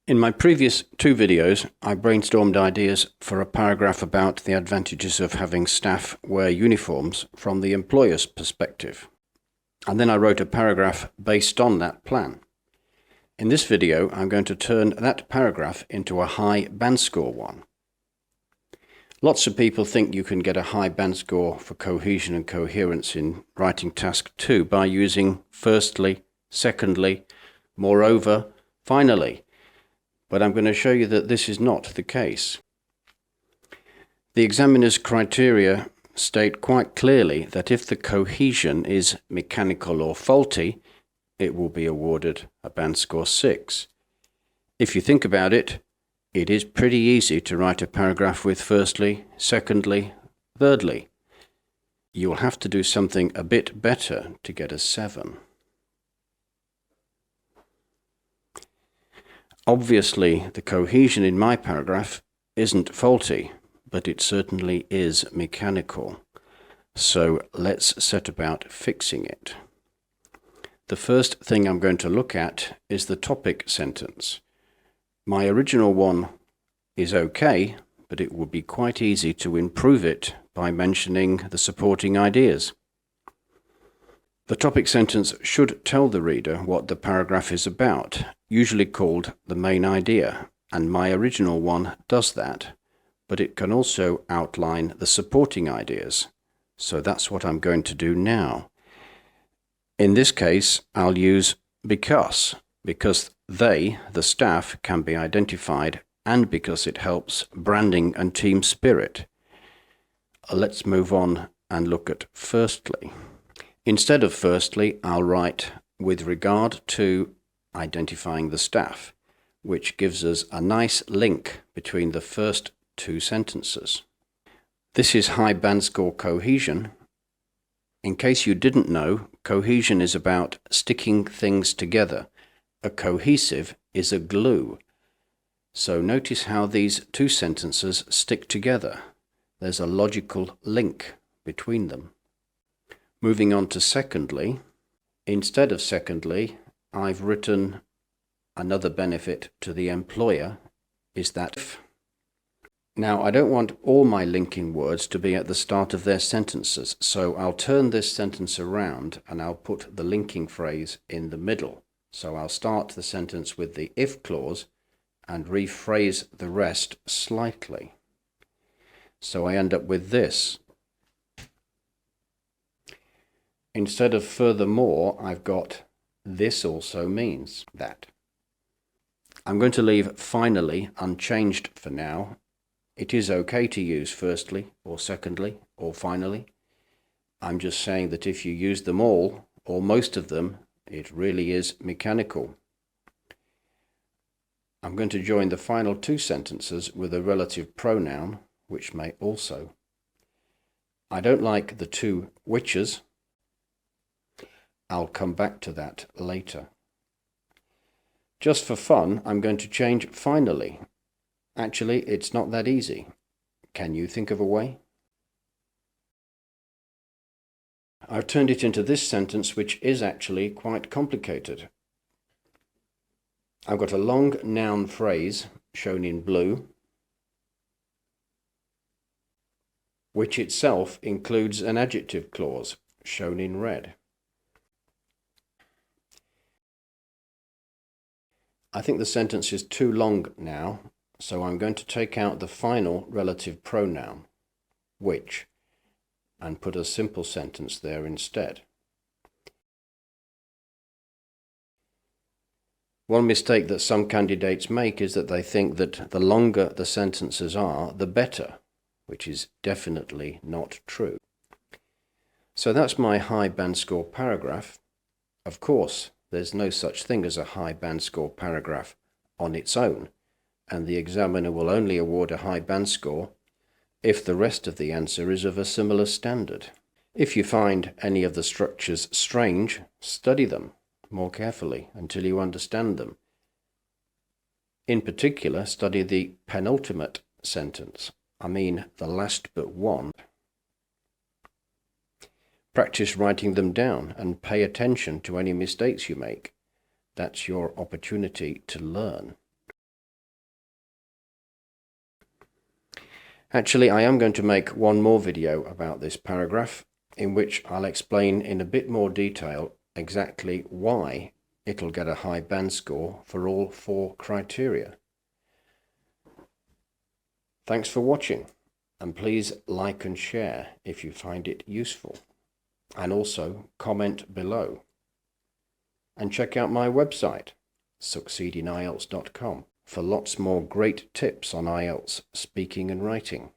In my previous two videos, I brainstormed ideas for a paragraph about the advantages of having staff wear uniforms from the employer's perspective. And then I wrote a paragraph based on that plan. In this video, I'm going to turn that paragraph into a high band score one. Lots of people think you can get a high band score for cohesion and coherence in Writing Task 2 by using firstly, secondly, moreover, finally. But I'm going to show you that this is not the case. The examiner's criteria state quite clearly that if the cohesion is mechanical or faulty, it will be awarded a band score 6. If you think about it, it is pretty easy to write a paragraph with firstly, secondly, thirdly. You will have to do something a bit better to get a 7. Obviously, the cohesion in my paragraph isn't faulty, but it certainly is mechanical. So let's set about fixing it. The first thing I'm going to look at is the topic sentence. My original one is okay, but it would be quite easy to improve it by mentioning the supporting ideas. The topic sentence should tell the reader what the paragraph is about, usually called the main idea, and my original one does that, but it can also outline the supporting ideas. So that's what I'm going to do now. In this case, I'll use because they, the staff, can be identified and because it helps branding and team spirit. Let's move on and look at firstly. Instead of firstly, I'll write with regard to identifying the staff, which gives us a nice link between the first two sentences. This is high band score cohesion. In case you didn't know, cohesion is about sticking things together. A cohesive is a glue. So notice how these two sentences stick together. There's a logical link between them. Moving on to secondly. Instead of secondly, I've written another benefit to the employer is that if. Now, I don't want all my linking words to be at the start of their sentences, so I'll turn this sentence around and I'll put the linking phrase in the middle. So I'll start the sentence with the if clause and rephrase the rest slightly. So I end up with this. Instead of furthermore, I've got this also means that. I'm going to leave finally unchanged for now. It is okay to use firstly or secondly or finally. I'm just saying that if you use them all or most of them, it really is mechanical. I'm going to join the final two sentences with a relative pronoun, which may also. I don't like the two whiches. I'll come back to that later. Just for fun, I'm going to change finally. Actually, it's not that easy. Can you think of a way? I've turned it into this sentence, which is actually quite complicated. I've got a long noun phrase, shown in blue, which itself includes an adjective clause, shown in red. I think the sentence is too long now, so I'm going to take out the final relative pronoun, which, and put a simple sentence there instead. One mistake that some candidates make is that they think that the longer the sentences are, the better, which is definitely not true. So that's my high band score paragraph. Of course, there's no such thing as a high band score paragraph on its own, and the examiner will only award a high band score if the rest of the answer is of a similar standard. If you find any of the structures strange, study them more carefully until you understand them. In particular, study the penultimate sentence, the last but one. Practice writing them down and pay attention to any mistakes you make. That's your opportunity to learn. Actually, I am going to make one more video about this paragraph in which I'll explain in a bit more detail exactly why it'll get a high band score for all 4 criteria. Thanks for watching, and please like and share if you find it useful, and also comment below. And check out my website, succeedingielts.com, for lots more great tips on IELTS speaking and writing.